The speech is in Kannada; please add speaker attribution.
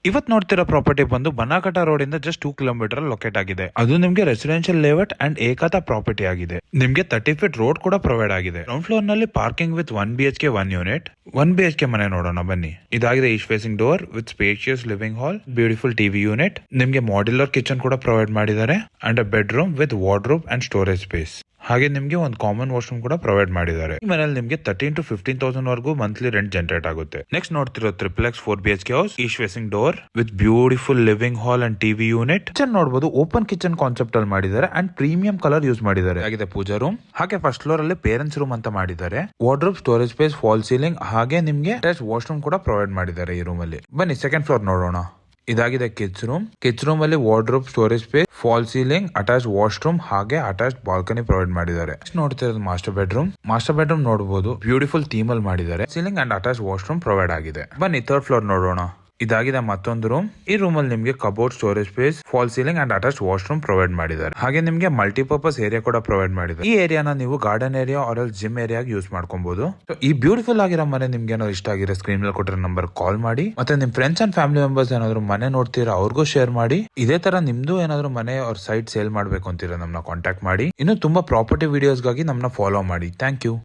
Speaker 1: ಇವತ್ ನೋಡ್ತಿರೋ ಪ್ರಾಪರ್ಟಿ ಬಂದು ಬನಾಕಟ ರೋಡ್ ಇಂದ ಜಸ್ಟ್ 2 ಕಿಲೋಮೀಟರ್ ಲೊಕೇಟ್ ಆಗಿದೆ. ಅದು ನಿಮ್ಗೆ ರೆಸಿಡೆನ್ಷಿಯಲ್ ಲೇಔಟ್ ಅಂಡ್ ಏಕತಾ ಪ್ರಾಪರ್ಟಿ ಆಗಿದೆ. ನಿಮ್ಗೆ 30 ಫೀಟ್ ರೋಡ್ ಕೂಡ ಪ್ರೊವೈಡ್ ಆಗಿದೆ. ಗ್ರೌಂಡ್ ಫ್ಲೋರ್ ನಲ್ಲಿ parking with 1 BHK 1 unit. 1 BHK ಮನೆ ನೋಡೋಣ ಬನ್ನಿ. ಇದಾಗಿದೆ East facing door with spacious living hall, beautiful TV unit. ನಿಮ್ಗೆ ಮಾಡ್ಯುಲರ್ ಕಿಚನ್ ಕೂಡ ಪ್ರೊವೈಡ್ ಮಾಡಿದ್ದಾರೆ and a bedroom with wardrobe and storage space. ಹಾಗೆ ನಿಮ್ಗೆ ಒಂದು ಕಾಮನ್ ವಾಶ್ರೂಮ್ ಕೂಡ ಪ್ರೊವೈಡ್ ಮಾಡಿದ್ದಾರೆ. ಈ ಮನೇಲಿ ನಿಮ್ಗೆ 13 to 15,000 ವರೆಗೂ ಮಂತ್ಲಿ ರೆಂಟ್ ಜನರೇಟ್ ಆಗುತ್ತೆ. ನೆಕ್ಸ್ಟ್ ನೋಡ್ತಿರೋ XXX 4 BHK house, east facing door with beautiful living hall and TV unit. Kitchen ನೋಡಬಹುದು, ಓಪನ್ ಕಿಚನ್ ಕಾನ್ಸೆಪ್ಟ್ ಅಲ್ಲಿ ಮಾಡಿದ್ದಾರೆ ಅಂಡ್ ಪ್ರೀಮಿಯಂ ಕಲರ್ ಯೂಸ್ ಮಾಡಿದ್ದಾರೆ. ಆಗಿದೆ ಪೂಜಾ ರೂಮ್. ಹಾಗೆ ಫಸ್ಟ್ ಫ್ಲೋರ್ ಅಲ್ಲಿ ಪೇರೆಂಟ್ಸ್ ರೂಮ್ ಅಂತ ಮಾಡಿದ್ದಾರೆ. Wardrobe, storage space, false ceiling, ಹಾಗೆ ನಿಮ್ಗೆ ಅಟ್ಯಾಚ್ ವಾಶ್ರೂಮ್ ಕೂಡ ಪ್ರೊವೈಡ್ ಮಾಡಿದ್ದಾರೆ ಈ ರೂಮ್ ಅಲ್ಲಿ. ಬನ್ನಿ ಸೆಕೆಂಡ್ ಫ್ಲೋರ್ ನೋಡೋಣ. ಇದಾಗಿದೆ ಕಿಡ್ಸ್ ರೂಮ್. ಕಿಡ್ಸ್ ರೂಮ್ ಅಲ್ಲಿ wardrobe, storage space, false ceiling, attach washroom, ಹಾಗೆ ಅಟ್ಯಾಚ್ ಬಾಲ್ಕನಿ ಪ್ರೊವೈಡ್ ಮಾಡಿದ್ದಾರೆ. ನೋಡ್ತಿರೋದು ಮಾಸ್ಟರ್ ಬೆಡ್ರೂಮ್. ಮಾಸ್ಟರ್ ಬೆಡ್ರೂಮ್ ನೋಡಬಹುದು, ಬ್ಯೂಟಿಫುಲ್ ಥೀಮ್ ಅಲ್ಲಿ ಮಾಡಿದ್ದಾರೆ. Ceiling and attach washroom provide ಆಗಿದೆ. ಬನ್ನಿ ಥರ್ಡ್ ಫ್ಲೋರ್ ನೋಡೋಣ. ಇದಾಗಿದೆ ಮತ್ತೊಂದು ರೂಮ್. ಈ ರೂಮ್ ಅಲ್ಲಿ ನಿಮ್ಗೆ cupboard, storage space, false ceiling and attach washroom provide ಮಾಡಿದ್ದಾರೆ. ಹಾಗೆ ನಿಮ್ಗೆ ಮಲ್ಟಿಪರ್ಪಸ್ ಏರಿಯಾ ಕೂಡ ಪ್ರೊವೈಡ್ ಮಾಡಿದ್ದಾರೆ. ಈ ಏರಿಯಾನ ನೀವು garden area or gym area use ಮಾಡ್ಕೊಬಹುದು. ಈ ಬ್ಯೂಟಿಫುಲ್ ಆಗಿರೋ ಮನೆ ನಿಮ್ಗೆ ಏನಾದ್ರು ಇಷ್ಟ ಆಗಿರೋ ಸ್ಕ್ರೀನ್ ಮೇಲೆ ಕೊಟ್ಟಿರೋ ನಂಬರ್ ಕಾಲ್ ಮಾಡಿ. ಮತ್ತೆ ನಿಮ್ ಫ್ರೆಂಡ್ಸ್ ಅಂಡ್ ಫ್ಯಾಮಿಲಿ ಮೆಂಬರ್ಸ್ ಏನಾದ್ರು ಮನೆ ನೋಡ್ತೀರಾ ಅವ್ರಿಗೂ ಶೇರ್ ಮಾಡಿ. ಇದೇ ತರ ನಿಮ್ದು ಏನಾದ್ರು ಮನೆ ಅವ್ರ ಸೈಟ್ ಸೇಲ್ ಮಾಡ್ಬೇಕು ಅಂತೀರಾ ನಮ್ಮನ್ನ ಕಾಂಟ್ಯಾಕ್ಟ್ ಮಾಡಿ. ಇನ್ನು ತುಂಬಾ ಪ್ರಾಪರ್ಟಿ ವಿಡಿಯೋಸ್ ಗಾಗಿ ನಮ್ಮನ್ನ ಫಾಲೋ ಮಾಡಿ. Thank you.